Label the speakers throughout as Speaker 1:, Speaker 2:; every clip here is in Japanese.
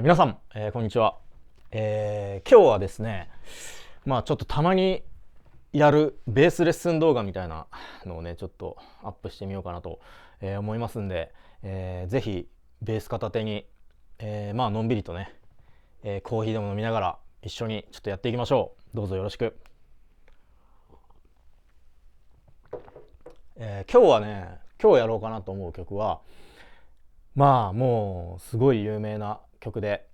Speaker 1: 皆さん、こんにちは。今日はですね、ちょっとたまにやるベースレッスン動画みたいなのをねちょっとアップしてみようかなと、思いますんで、ぜひベース片手に、のんびりとね、コーヒーでも飲みながら一緒にちょっとやっていきましょう。どうぞよろしく。今日やろうかなと思う曲はもうすごい有名な曲で、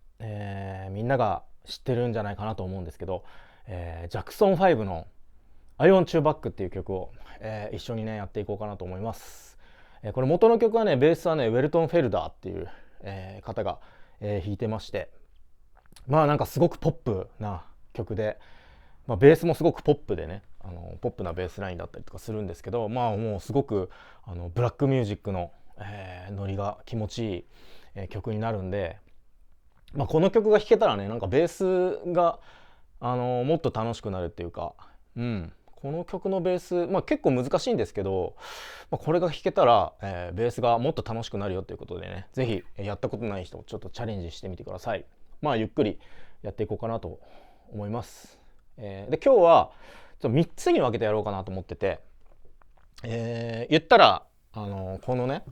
Speaker 1: みんなが知ってるんじゃないかなと思うんですけど、ジャクソン5のI Want You Backっていう曲を、一緒にねやっていこうかなと思います。これ元の曲はね、ベースはねウェルトン・フェルダーっていう、方が、弾いてまして、なんかすごくポップな曲で、ベースもすごくポップでね、ポップなベースラインだったりとかするんですけど、もうすごくブラックミュージックの、ノリが気持ちいい、曲になるんで、この曲が弾けたらね、なんかベースがもっと楽しくなるっていうか、この曲のベース、結構難しいんですけど、これが弾けたら、ベースがもっと楽しくなるよということでね、ぜひやったことない人ちょっとチャレンジしてみてください。ゆっくりやっていこうかなと思います。で今日はちょっと3つに分けてやろうかなと思ってて、言ったらこのね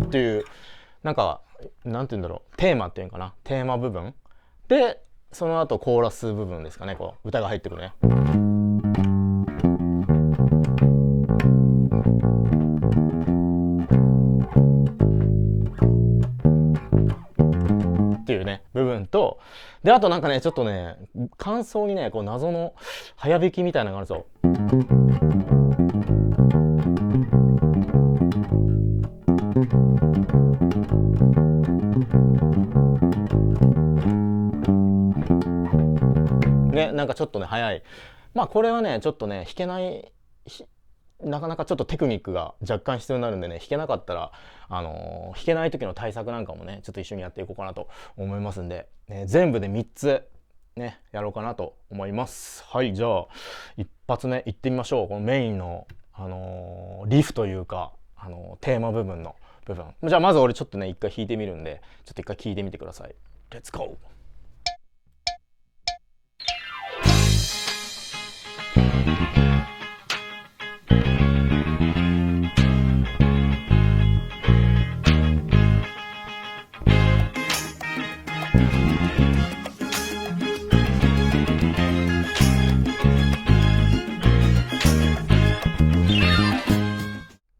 Speaker 1: っていうなんて言うんだろう、テーマっていうのかな、テーマ部分で、その後コーラス部分ですかね、こう歌が入ってくるねっていうね部分と、であとなんかねちょっとね間奏にねこう謎の早弾きみたいなのがあるんですよ。ね、なんかちょっとね早い。これはねちょっとね弾けない、なかなかちょっとテクニックが若干必要になるんでね、弾けなかったら弾けない時の対策なんかもねちょっと一緒にやっていこうかなと思いますんで、全部で3つねやろうかなと思います。はい、じゃあ一発目いってみましょう。このメインのリフというかテーマ部分の部分、じゃあまず俺ちょっとね一回弾いてみるんで、ちょっと一回聴いてみてください。レッツゴー。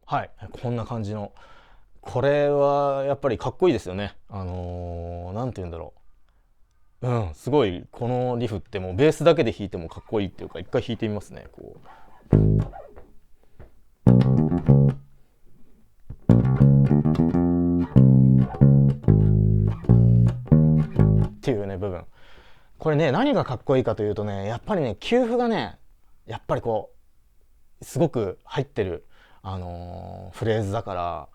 Speaker 1: はい、こんな感じの、これはやっぱりかっこいいですよね。なんて言うんだろう、すごいこのリフってもうベースだけで弾いてもかっこいいっていうか、一回弾いてみますね。こうっていうね部分、これね何がかっこいいかというとね、やっぱりね休符がねやっぱりこうすごく入ってるフレーズだから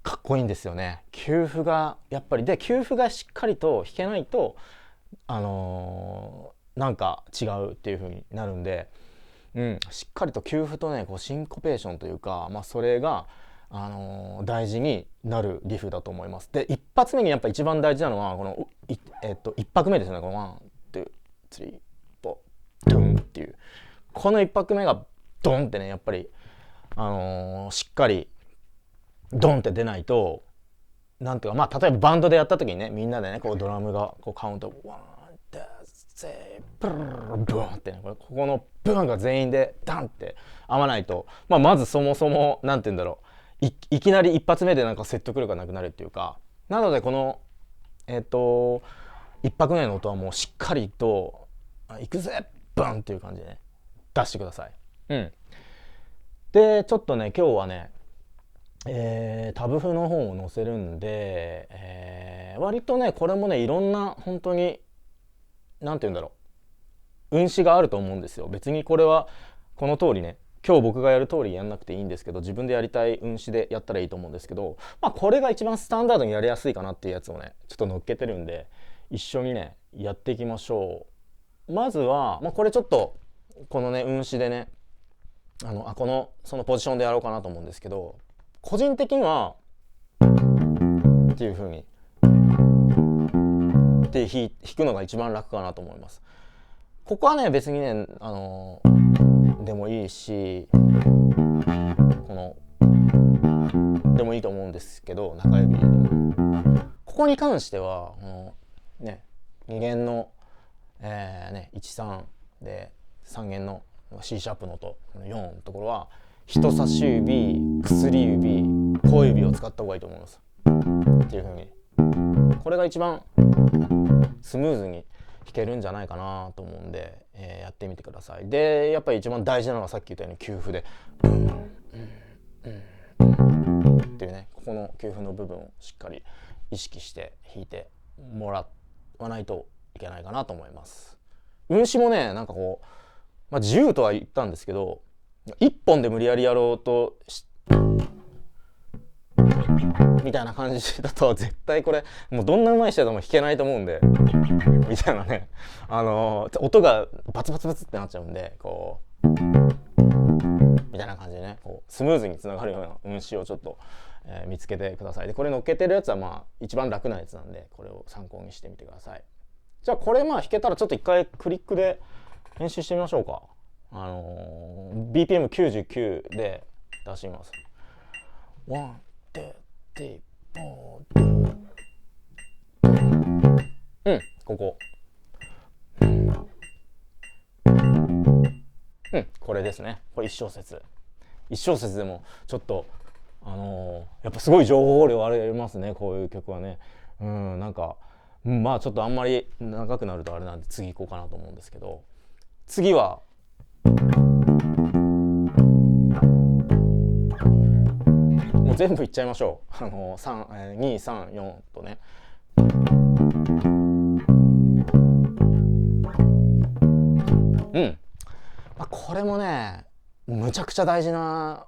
Speaker 1: かっこいいんですよね。休符がやっぱりで、休符がしっかりと弾けないとなんか違うっていう風になるんで、しっかりと休符とねこうシンコペーションというか、それが大事になるリフだと思います。で一発目にやっぱ一番大事なのはこの一拍目ですよね。このワン、ツー、スリー、フォー、ドゥンっていうこの一拍目がドンってねやっぱりしっかりドンって出ないと、なんていうか、例えばバンドでやった時にね、みんなでねこうドラムがこうカウントワン、ツー、スリー、ブルブンってね、ここのブンが全員でダンって合わないと、まずそもそもなんていうんだろう、いきなり一発目でなんか説得力がなくなるっていうか、なのでこの一拍目の音はもうしっかりといくぜバンっていう感じでね出してください。でちょっとね今日はね、タブ譜の方を載せるんで、割とねこれもねいろんな本当に何て言うんだろう運指があると思うんですよ。別にこれはこの通りね今日僕がやる通りやんなくていいんですけど、自分でやりたい運指でやったらいいと思うんですけど、これが一番スタンダードにやりやすいかなっていうやつをねちょっと乗っけてるんで一緒にねやっていきましょう。まずは、これちょっとこのね運指でねこのそのポジションでやろうかなと思うんですけど、個人的にはっていう風にで弾くのが一番楽かなと思います。ここはね別にねでもいいしこのでもいいと思うんですけど、中指でもここに関してはね2弦の、13で3弦の C シャープの音4のところは人差し指、薬指、小指を使った方がいいと思いますっていう風に、これが一番スムーズに弾けるんじゃないかなと思うんで、やってみてください。でやっぱり一番大事なのはさっき言ったように給付でっていうね、ここの給付の部分をしっかり意識して弾いてもらわないといけないかなと思います。運指もねなんかこう、自由とは言ったんですけど一本で無理やりやろうとみたいな感じだと絶対これもうどんな上手い人でも弾けないと思うんでみたいなね音がバツバツバツってなっちゃうんでこうみたいな感じでねこうスムーズにつながるような運指をちょっと、見つけてください。でこれ乗っけてるやつは一番楽なやつなんでこれを参考にしてみてください。じゃあこれ弾けたらちょっと一回クリックで練習してみましょうか。BPM99 で出してみます。ワン、ツー、スリー、フォー。ここ。これですね。これ1小節。1小節でもちょっとやっぱすごい情報量ありますね。こういう曲はね。なんかちょっとあんまり長くなるとあれなんで次行こうかなと思うんですけど、次はもう全部いっちゃいましょう。2、3、4とね。これもねむちゃくちゃ大事な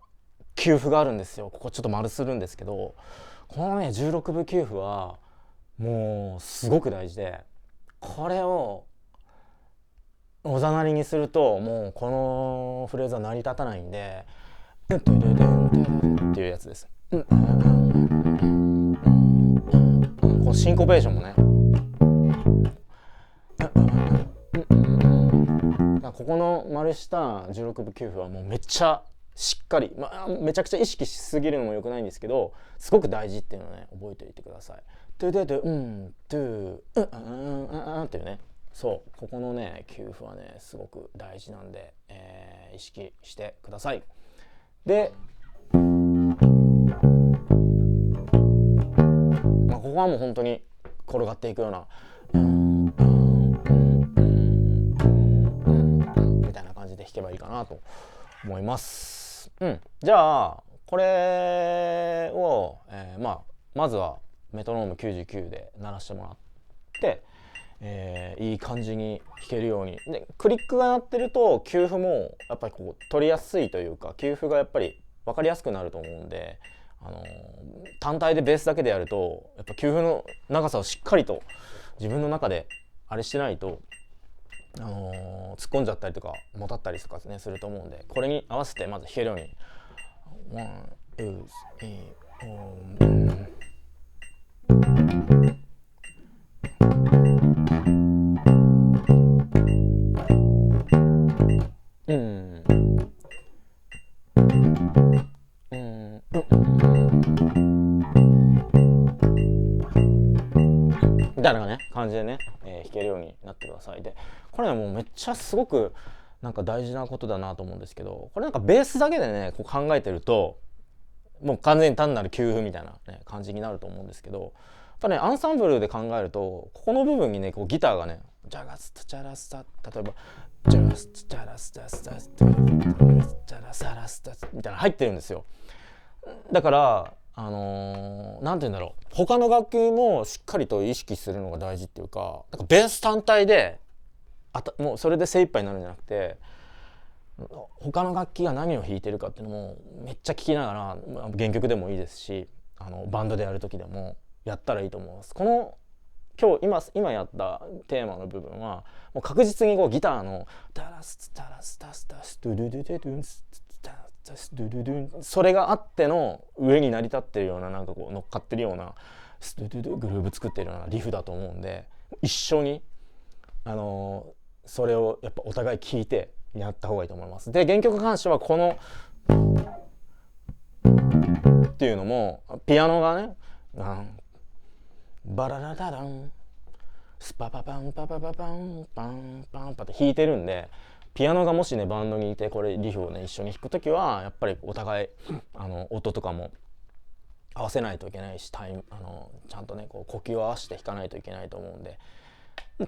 Speaker 1: 給付があるんですよ。ここちょっと丸するんですけど、このね16分給付はもうすごく大事で、これをおざなりにするともうこのフレーズは成り立たないんでっていうやつです。このシンコペーションもねここの丸下16分9分はもうめっちゃしっかり、めちゃくちゃ意識しすぎるのも良くないんですけどすごく大事っていうのをね覚えておいてください。トゥトゥトゥトゥっていうね、そうここのね給付はねすごく大事なんで、意識してください。でここはもう本当に転がっていくようなみたいな感じで弾けばいいかなと思います。じゃあこれを、まずはメトロノーム99で鳴らしてもらって、いい感じに弾けるようにでクリックが鳴ってると給付もやっぱりこう取りやすいというか給付がやっぱり分かりやすくなると思うんで、単体でベースだけでやるとやっぱ給付の長さをしっかりと自分の中であれしてないと、突っ込んじゃったりとかもたったりとかねすると思うんで、これに合わせてまず弾けるようにワン、ツー、スリー、フォー。みたいなね感じでね、弾けるようになってください。でこれはもうめっちゃすごくなんか大事なことだなと思うんですけど、これなんかベースだけでねこう考えてるともう完全に単なる給付みたいな、感じになると思うんですけど、ぱねアンサンブルで考えるとここの部分にねこうギターがねジャガスタチャラスタ、例えばジャラスタチャラスタスタスタチャラサラスタみたいな入ってるんですよ。だからなんて言うんだろう、他の楽器もしっかりと意識するのが大事っていうか、なんかベース単体でもうそれで精一杯になるんじゃなくて、他の楽器が何を弾いてるかっていうのもめっちゃ聞きながら、原曲でもいいですしバンドでやる時でもやったらいいと思います。この今やったテーマの部分はもう確実にこうギターのダラスタラスタスタスドゥドゥドゥドゥドゥンスタスドゥドゥドゥン、それがあっての上に成り立ってるような、なんかこう乗っかってるようなスドゥドゥドゥグルーブ作ってるようなリフだと思うんで、一緒にそれをやっぱお互い聞いてやった方がいいと思います。で原曲関してはこのっていうのもピアノがねバラララランスパパパンパパパパンパンパンパって弾いてるんで、ピアノがもしねバンドにいてこれリフをね一緒に弾くときはやっぱりお互い音とかも合わせないといけないし、ちゃんとねこう呼吸を合わせて弾かないといけないと思うんで、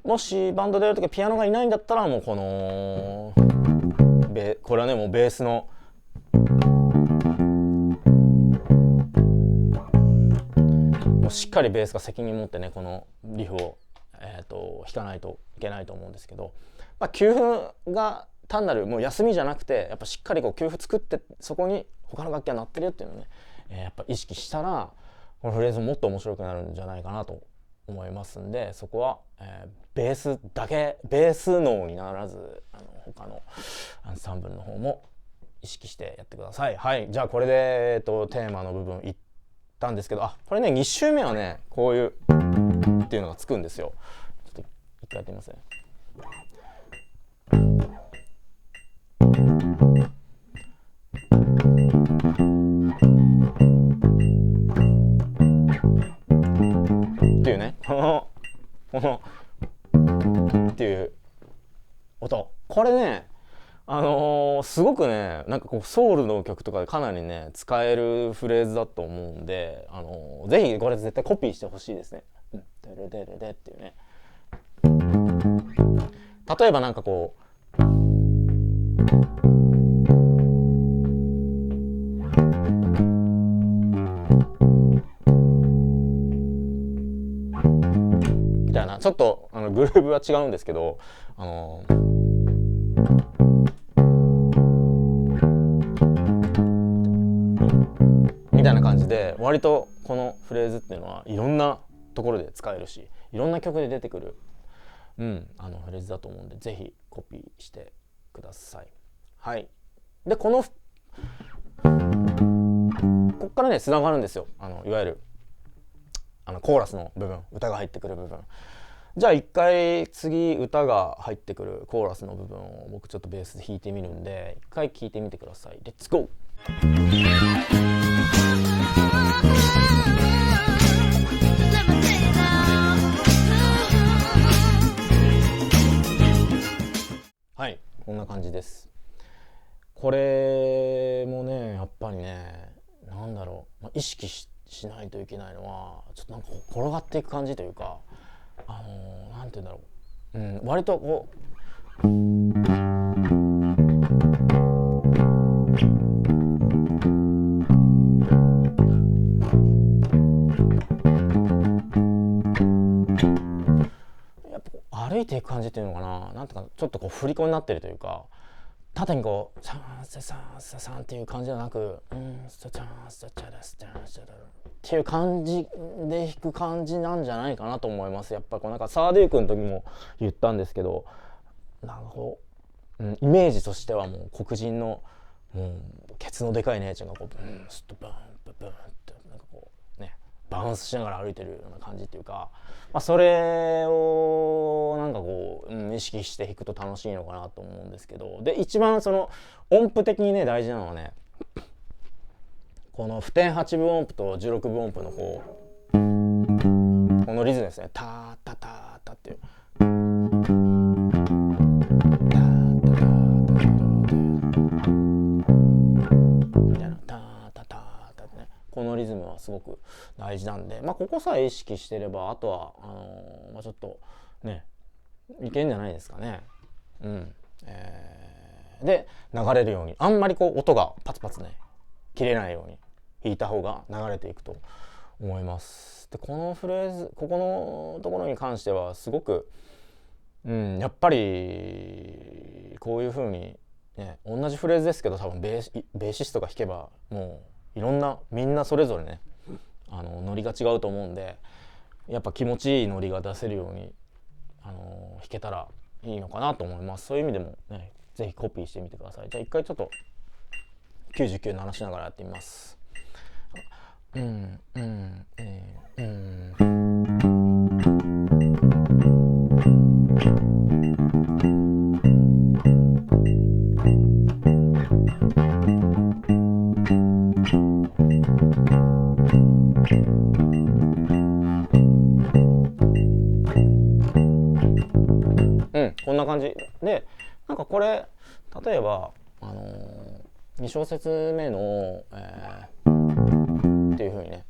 Speaker 1: もしバンドでやるときピアノがいないんだったらもうこれはねもうベースのもうしっかりベースが責任持ってねこのリフを、弾かないといけないと思うんですけど、給付が単なるもう休みじゃなくてやっぱしっかりこう給付作ってそこに他の楽器が鳴ってるよっていうのをね、やっぱ意識したらこのフレーズもっと面白くなるんじゃないかなと思いますんで、そこは、ベースだけベース脳にならず他のアンサンブルの方も意識してやってください。はい、じゃあこれで、テーマの部分いったんですけど、これね2周目はねこういうっていうのがつくんですよ。ちょっと一回やってみますね。っていうね、このっていう音、これねすごくねなんかこうソウルの曲とかでかなりね使えるフレーズだと思うんで、ぜひこれ絶対コピーしてほしいですね。デレデレデっていうね、例えばなんかこうみたいな、ちょっとグルーブは違うんですけどみたいな感じで割とこのフレーズっていうのはいろんなところで使えるしいろんな曲で出てくる、フレーズだと思うんでぜひコピーしてください。はい。でこっからねつながるんですよ。いわゆるコーラスの部分、歌が入ってくる部分。じゃあ一回次歌が入ってくるコーラスの部分を僕ちょっとベースで弾いてみるんで一回聴いてみてください。レッツゴー。はい、こんな感じです。これもねやっぱりねなんだろう、意識しないといけないのはちょっとなんか転がっていく感じというかなんて言うんだろう、割とこうやっぱ歩いていく感じっていうのかな、なんていうかちょっとこう振り子になってるというか、縦にこうサンササンササンっていう感じじゃなくスタチャンスタチャラスタンスタラっていう感じで弾く感じなんじゃないかなと思います。やっぱこうなんかサーデュークの時も言ったんですけど、なんかこう、イメージとしてはもう黒人のケツのでかい姉ちゃんがこうブンスッとバンブンってなんかこうねバウンスしながら歩いてるような感じっていうか、それをなんかこう、意識して弾くと楽しいのかなと思うんですけど、で一番その音符的にね大事なのはねこの不点8分音符と16分音符のこのリズムですね。タータタータっていうみたいなタータタータってね、このリズムはすごく大事なんで、ここさえ意識してればあとはちょっとねいけんじゃないですかね。で流れるようにあんまりこう音がパツパツね切れないように弾いた方が流れていくと思います。でこのフレーズここのところに関してはすごくやっぱりこういう風にね同じフレーズですけど多分ベーシストが弾けばもういろんなみんなそれぞれねノリが違うと思うんでやっぱ気持ちいいノリが出せるように弾けたらいいのかなと思います。そういう意味でもねぜひコピーしてみてください。じゃあ一回ちょっと99鳴らしながらやってみます。こんな感じでなんかこれ例えば2小節目の、っていう風にね、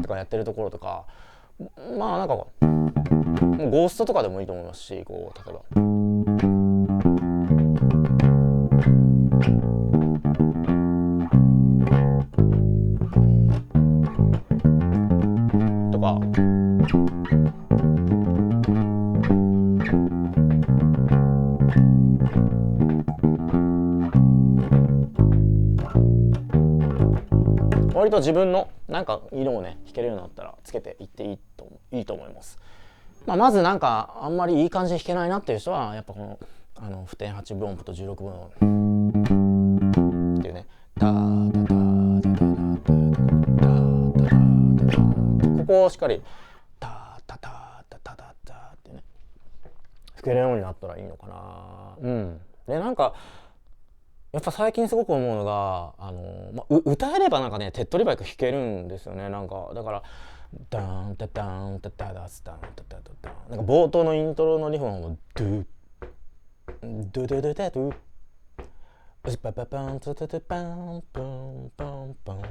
Speaker 1: とかやってるところとかなんかゴーストとかでもいいと思いますしこう例えばとか割と自分のなんか色をね弾けるようになったらつけていっていいと思います。まずなんかあんまりいい感じで弾けないなっていう人はやっぱこの普天8分音符と16分音っていうねダーダダーダダダダダダダダここをしっかりダダダダダダダってね弾けるようになったらいいのかな。でなんかやっぱ最近すごく思うのが歌えればなんかね手っ取り早く弾けるんですよね。なんかだからダーンタダーンタダダスダーンタダダダーンなんか冒頭のイントロのリフォンもドゥドゥドゥドゥドゥパパパントトトパンパンパンパン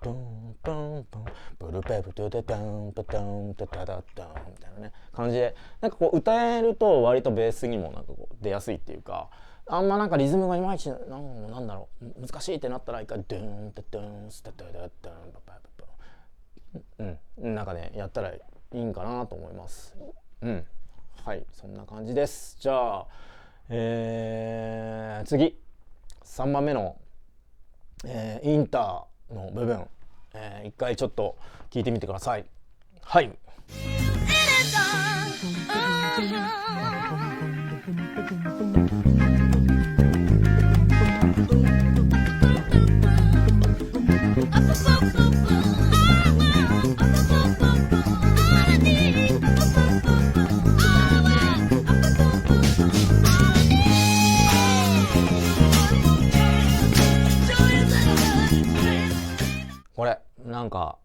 Speaker 1: パンパンパンブルペブトトタンパタンタタダダンみたいなね感じでなんかこう歌えると割とベースにもなんかこう出やすいっていうかあんまなんかリズムがいまいちなんだろう難しいってなったら一回ドゥーンタドゥーンスタタダダンパパパパなんかねやったらいいんかなと思います。はいそんな感じです。じゃあ次3番目の、インターの部分、一回ちょっと聞いてみてください。はい。これなんか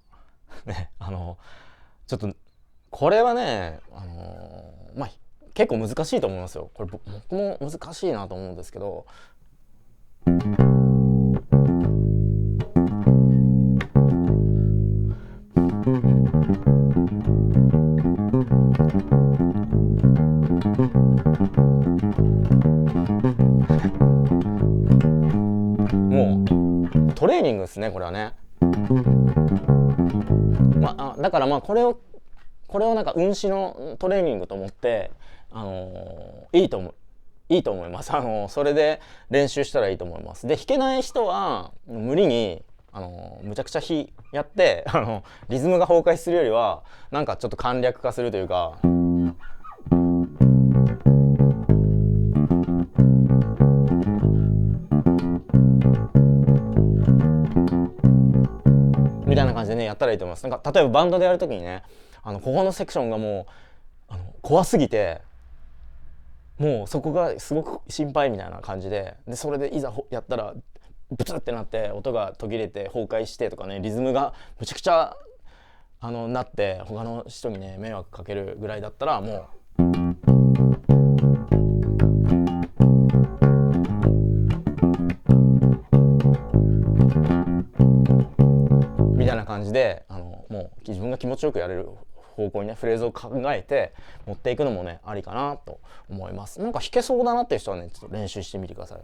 Speaker 1: ねちょっとこれはね結構難しいと思いますよ。これ僕も難しいなと思うんですけどもうトレーニングですねこれはね。だからこれをなんか運指のトレーニングと思っていいと思います。それで練習したらいいと思います。で弾けない人は無理にむちゃくちゃやってリズムが崩壊するよりはなんかちょっと簡略化するというかみたいな感じでねやったらいいと思います。なんか例えばバンドでやるときにねここのセクションがもう怖すぎてもうそこがすごく心配みたいな感じでそれでいざやったらブツってなって音が途切れて崩壊してとかねリズムがむちゃくちゃなって他の人にね迷惑かけるぐらいだったらもうじでもう自分が気持ちよくやれる方向にねフレーズを考えて持っていくのもねありかなと思います。なんか弾けそうだなっていう人はねちょっと練習してみてください。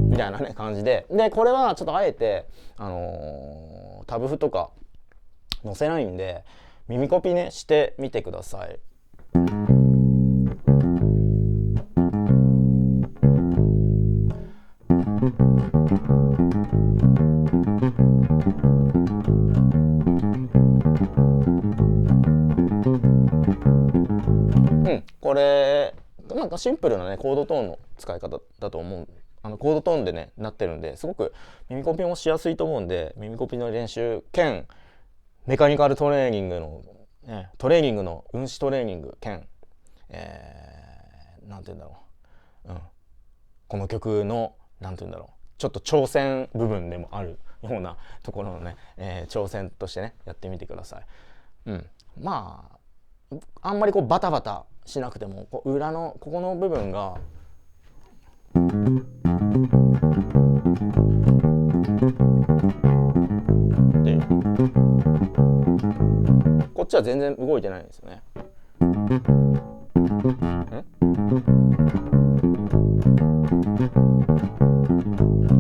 Speaker 1: みたいなね感じで、これはちょっとあえてタブ譜とか載せないんで耳コピねしてみてください。これなんかシンプルなねコードトーンの使い方だと思う。コードトーンでねなってるんですごく耳コピもしやすいと思うんで、耳コピの練習兼メカニカルトレーニングの、トレーニングの運指トレーニング兼、なんて言うんだろう、この曲のなんて言うんだろう、ちょっと挑戦部分でもあるようなところのね、挑戦としてねやってみてください。まああんまりこうバタバタしなくてもこう裏のここの部分がっていうこっちは全然動いてないんですよね。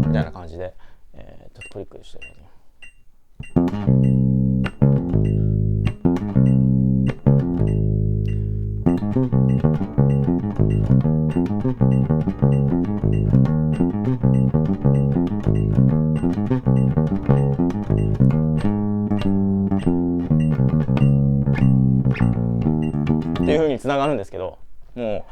Speaker 1: みたいな感じで、ちょっとクリックしてるね。っていう風につながるんですけど、もう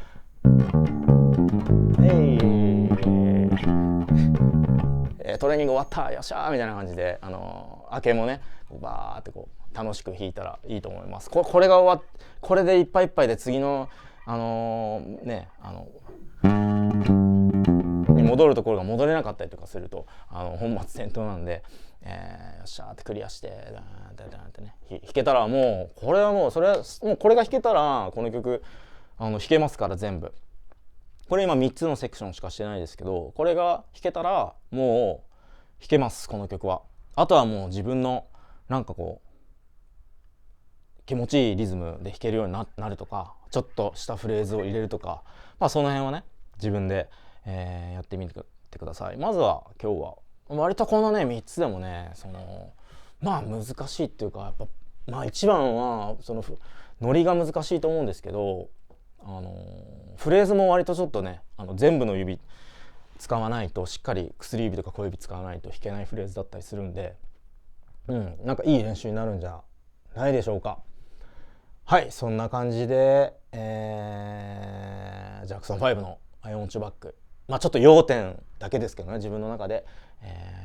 Speaker 1: トレーニング終わったよっしゃーみたいな感じで明けもねバーってこう楽しく弾いたらいいと思います。これが終わっこれでいっぱいいっぱいで次のに戻るところが戻れなかったりとかすると本末転倒なんで、よっしゃーってクリアしてってね弾けたらもうこれはもうこれが弾けたらこの曲弾けますから全部。これ今3つのセクションしかしてないですけど、これが弾けたらもう弾けますこの曲は。あとはもう自分のなんかこう気持ちいいリズムで弾けるようになるとか、ちょっとしたフレーズを入れるとか、その辺はね自分で、やってみてください。まずは今日は割とこのね3つでもね難しいっていうか、やっぱ一番はそのノリが難しいと思うんですけど、フレーズも割とちょっとね全部の指使わないと、しっかり薬指とか小指使わないと弾けないフレーズだったりするんで、なんかいい練習になるんじゃないでしょうか。はい、そんな感じで、ジャクソン5のアイオンチュバック、ちょっと要点だけですけどね、自分の中で、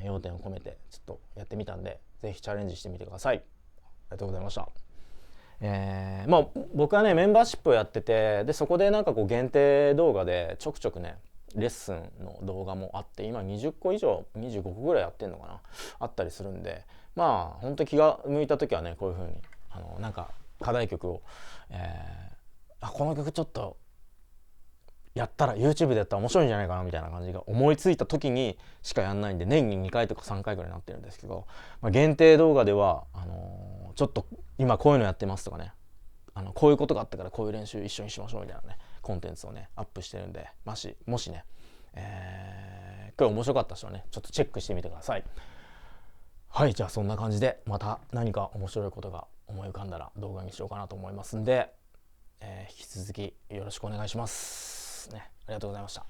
Speaker 1: 要点を込めてちょっとやってみたんで、ぜひチャレンジしてみてください。ありがとうございました。僕はねメンバーシップをやってて、でそこでなんかこう限定動画でちょくちょくねレッスンの動画もあって、今20個以上25個ぐらいやってんのかな、あったりするんで、本当に気が向いた時はねこういう風になんか課題曲を、この曲ちょっとやったら YouTube でやったら面白いんじゃないかなみたいな感じが思いついた時にしかやんないんで、年に2回とか3回ぐらいになってるんですけど、限定動画ではちょっと今こういうのやってますとかね、こういうことがあったからこういう練習一緒にしましょうみたいなねコンテンツをねアップしてるんで、もしね、これ面白かった人はねちょっとチェックしてみてください。はい、じゃあそんな感じでまた何か面白いことが思い浮かんだら動画にしようかなと思いますんで、引き続きよろしくお願いしますね。ありがとうございました。